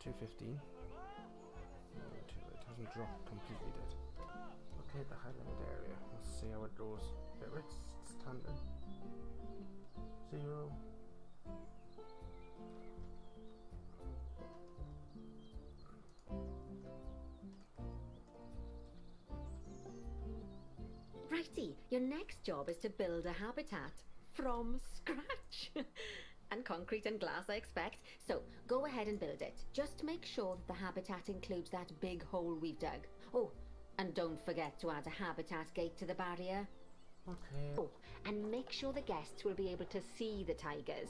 215. It hasn't dropped completely yet. Okay, the highlighted area. Let's see how it goes. It's standard. 0. Righty, your next job is to build a habitat from scratch. And concrete and glass, I expect. So go ahead and build it. Just make sure that the habitat includes that big hole we've dug. Oh, and don't forget to add a habitat gate to the barrier. Okay. Oh, and make sure the guests will be able to see the tigers.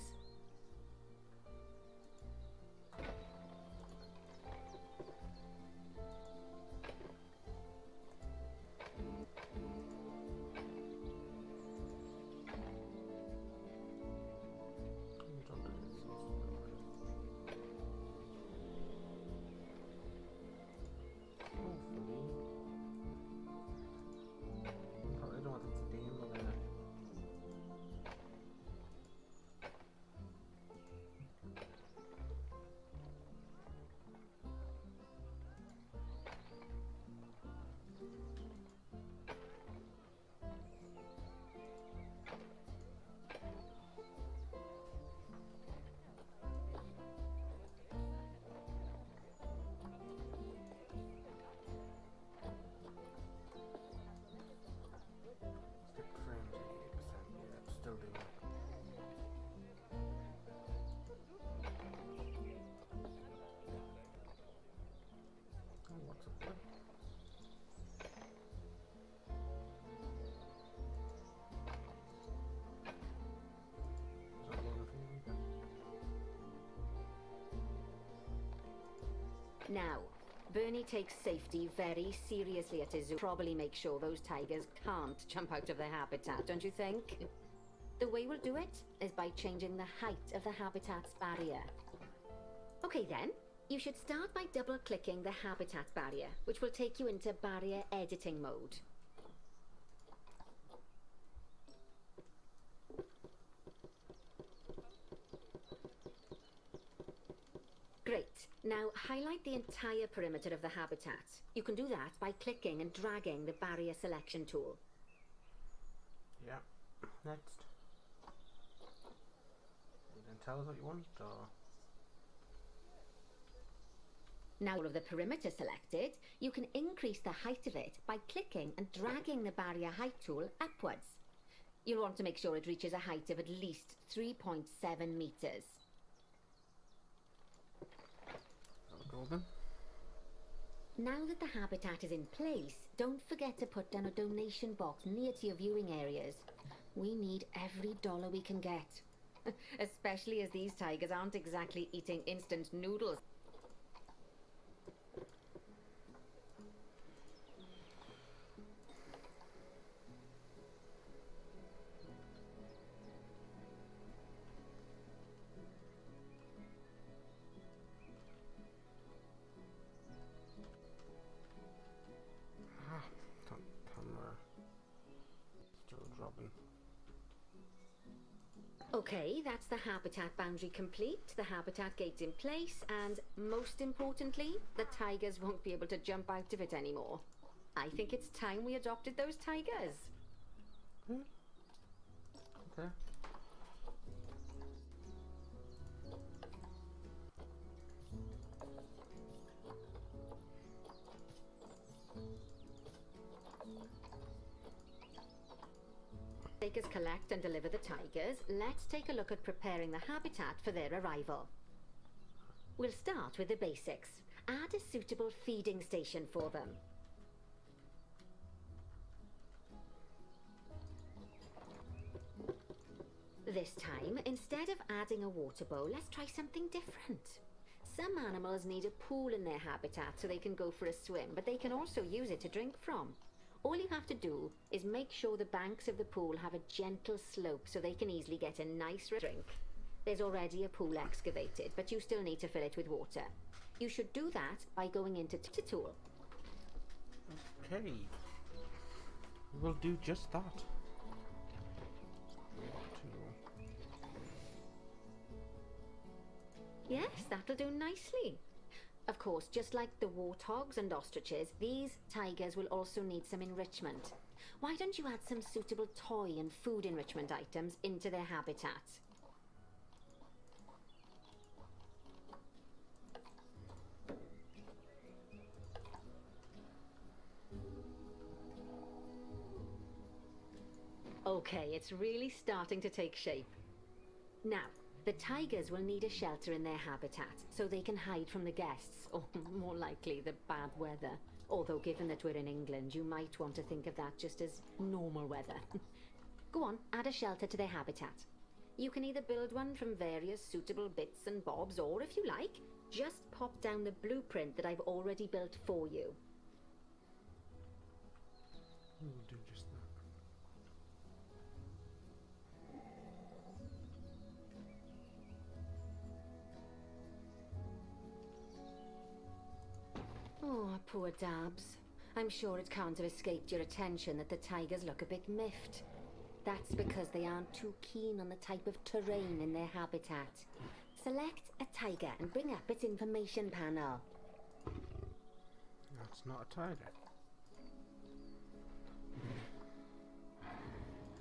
Still doing it. Oh, what's up there? Is that one of you? Now, Bernie takes safety very seriously at his zoo. Probably make sure those tigers can't jump out of their habitat, don't you think? The way we'll do it is by changing the height of the habitat's barrier. Okay then, you should start by double-clicking the habitat barrier, which will take you into barrier editing mode. Great. Now highlight the entire perimeter of the habitat. You can do that by clicking and dragging the barrier selection tool. Yeah. Next. You can tell us what you want, or... Now all of the perimeter selected, you can increase the height of it by clicking and dragging the barrier height tool upwards. You'll want to make sure it reaches a height of at least 3.7 meters. Golden. Now that the habitat is in place, don't forget to put down a donation box near to your viewing areas. We need every dollar we can get. Especially as these tigers aren't exactly eating instant noodles. Camera. Still dropping. Okay, that's the habitat boundary complete, the habitat gate's in place, and most importantly, the tigers won't be able to jump out of it anymore. I think it's time we adopted those tigers. Okay. Takers collect and deliver the tigers. Let's take a look at preparing the habitat for their arrival. We'll start with the basics. Add a suitable feeding station for them. This time, instead of adding a water bowl, let's try something different. Some animals need a pool in their habitat so they can go for a swim, but they can also use it to drink from. All you have to do is make sure the banks of the pool have a gentle slope so they can easily get a nice drink. There's already a pool excavated, but you still need to fill it with water. You should do that by going into Tool. Okay. We'll do just that. Yes, that'll do nicely. Of course, just like the warthogs and ostriches, these tigers will also need some enrichment. Why don't you add some suitable toy and food enrichment items into their habitat? Okay, it's really starting to take shape. Now, the tigers will need a shelter in their habitat so they can hide from the guests, or more likely the bad weather. Although given that we're in England, you might want to think of that just as normal weather. Go on, add a shelter to their habitat. You can either build one from various suitable bits and bobs, or if you like, just pop down the blueprint that I've already built for you. We'll do just that. Oh, poor Dabs. I'm sure it can't have escaped your attention that the tigers look a bit miffed. That's because they aren't too keen on the type of terrain in their habitat. Select a tiger and bring up its information panel. That's not a tiger.